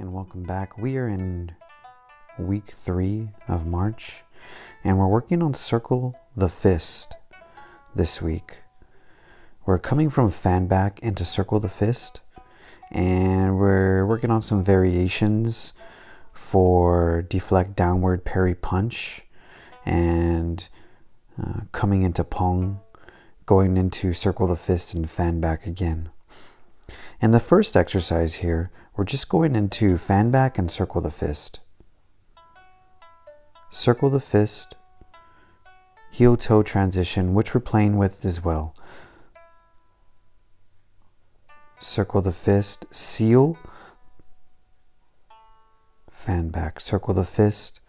and welcome back. We are in week 3 of March, and we're working on Circle the Fist this week. We're coming from fan back into Circle the Fist, and we're working on some variations for deflect downward parry punch, and coming into Pong, going into Circle the Fist and fan back again. And the first exercise here, we're just going into fan back and circle the fist. Circle the fist, heel toe transition, which we're playing with as well. Circle the fist, seal, fan back. Circle the fist,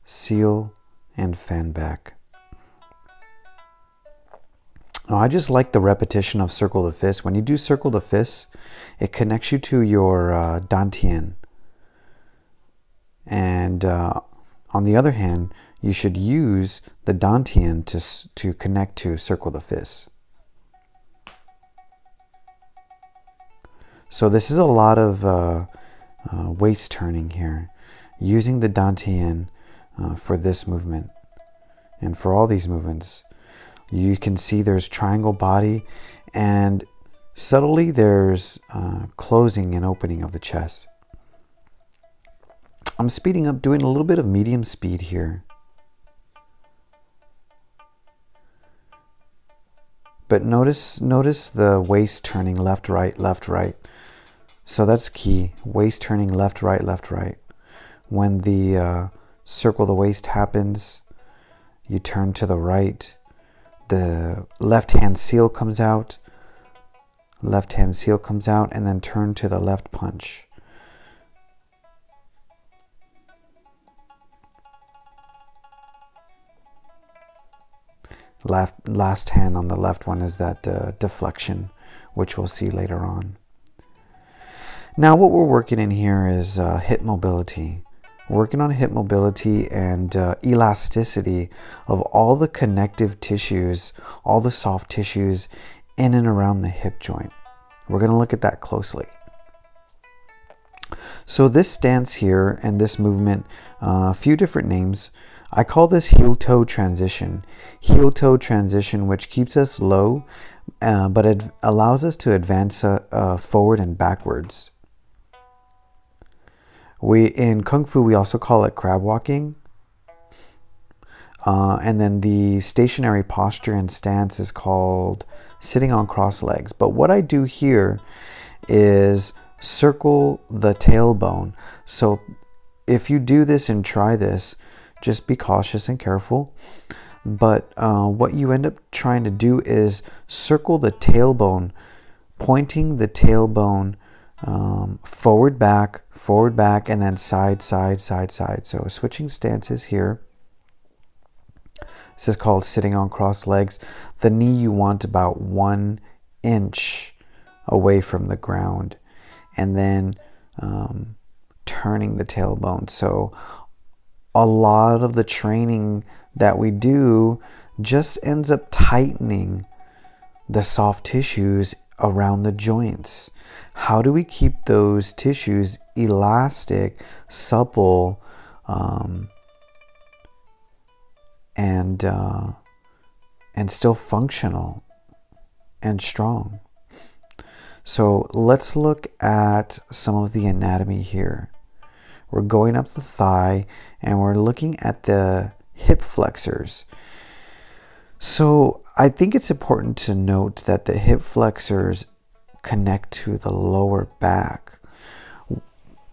seal, and fan back. Now, I just like the repetition of circle the fist. When you do circle the fist, it connects you to your dantian. And on the other hand, you should use the dantian to connect to circle the fist. So this is a lot of waist turning here, using the dantian for this movement and for all these movements. You can see there's triangle body, and subtly there's closing and opening of the chest. I'm speeding up, doing a little bit of medium speed here. But notice the waist turning left, right, left, right. So that's key. Waist turning left, right, left, right. When the circle the waist happens, you turn to the right. The left hand seal comes out, and then turn to the left punch. Last hand on the left one is that deflection, which we'll see later on. Now what we're working in here is hip mobility. Working on hip mobility and elasticity of all the connective tissues, all the soft tissues in and around the hip joint. We're going to look at that closely. So this stance here and this movement, a few different names. I call this heel-toe transition. Heel-toe transition, which keeps us low, but it allows us to advance forward and backwards. In Kung Fu, we also call it crab walking. And then the stationary posture and stance is called sitting on cross legs. But what I do here is circle the tailbone. So if you do this and try this, just be cautious and careful. But what you end up trying to do is circle the tailbone, pointing the tailbone forward, back, and then side, side, side, side. So switching stances here. This is called sitting on cross legs. The knee you want about 1 inch away from the ground, and then turning the tailbone. So a lot of the training that we do just ends up tightening the soft tissues around the joints. How do we keep those tissues elastic, supple, and still functional and strong? So let's look at some of the anatomy here. We're going up the thigh and we're looking at the hip flexors. So I think it's important to note that the hip flexors connect to the lower back.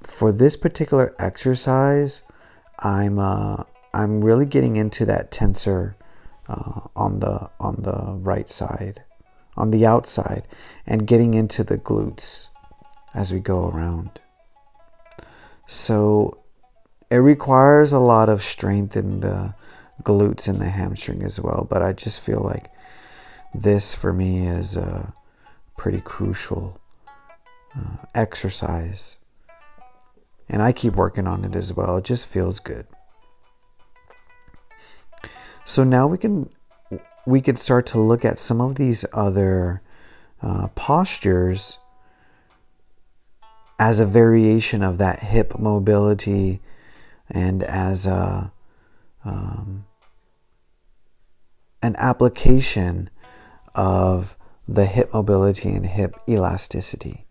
For this particular exercise, I'm really getting into that tensor on the right side, on the outside, and getting into the glutes as we go around. So it requires a lot of strength in the glutes and the hamstring as well, but I just feel like this for me is a pretty crucial exercise, and I keep working on it as well. It just feels good. So now we can start to look at some of these other postures as a variation of that hip mobility and as an application of the hip mobility and hip elasticity.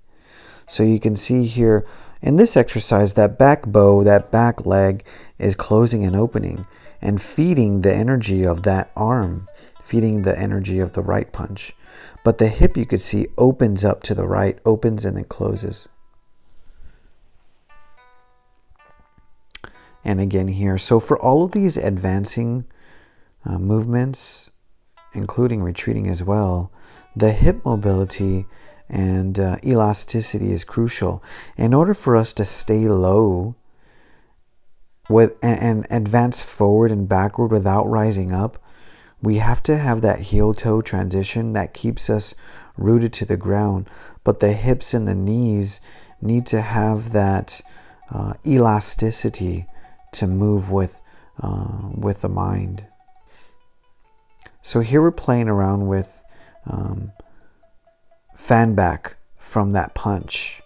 So you can see here in this exercise that back bow, that back leg is closing and opening and feeding the energy of that arm, feeding the energy of the right punch. But the hip, you could see, opens up to the right, opens and then closes. And again here. So for all of these advancing movements, including retreating as well, the hip mobility and elasticity is crucial. In order for us to stay low and advance forward and backward without rising up, we have to have that heel-toe transition that keeps us rooted to the ground. But the hips and the knees need to have that elasticity to move with the mind. So here we're playing around with fan back from that punch.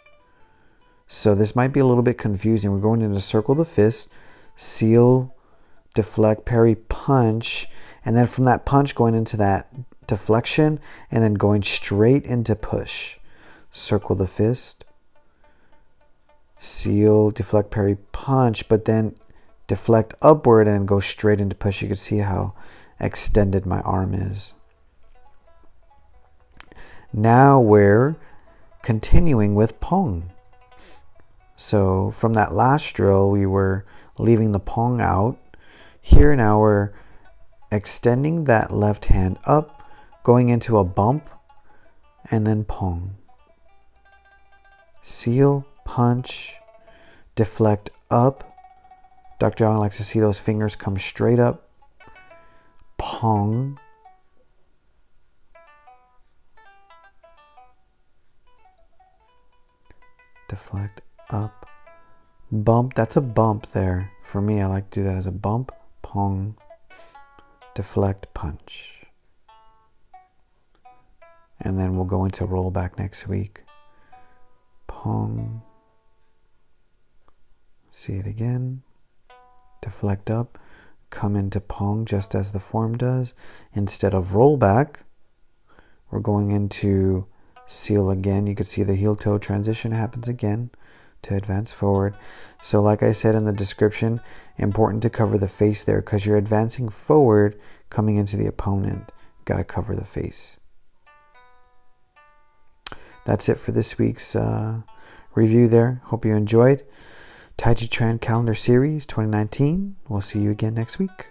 So this might be a little bit confusing. We're going into circle the fist, seal, deflect, parry, punch, and then from that punch going into that deflection and then going straight into push. Circle the fist, seal, deflect, parry, punch, but then deflect upward and go straight into push. You can see how extended my arm is. Now we're continuing with Pong. So from that last drill, we were leaving the Pong out. Here now we're extending that left hand up, going into a bump, and then Pong. Seal, punch, deflect up. Dr. Young likes to see those fingers come straight up. Pong. Deflect up. Bump. That's a bump there. For me, I like to do that as a bump. Pong. Deflect, punch. And then we'll go into rollback next week. Pong. See it again. Deflect up. Come into Pong just as the form does. Instead of rollback, we're going into seal again. You can see the heel-toe transition happens again to advance forward. So like I said in the description, important to cover the face there because you're advancing forward coming into the opponent. Got to cover the face. That's it for this week's review there. Hope you enjoyed. Taijiquan Calendar Series 2019. We'll see you again next week.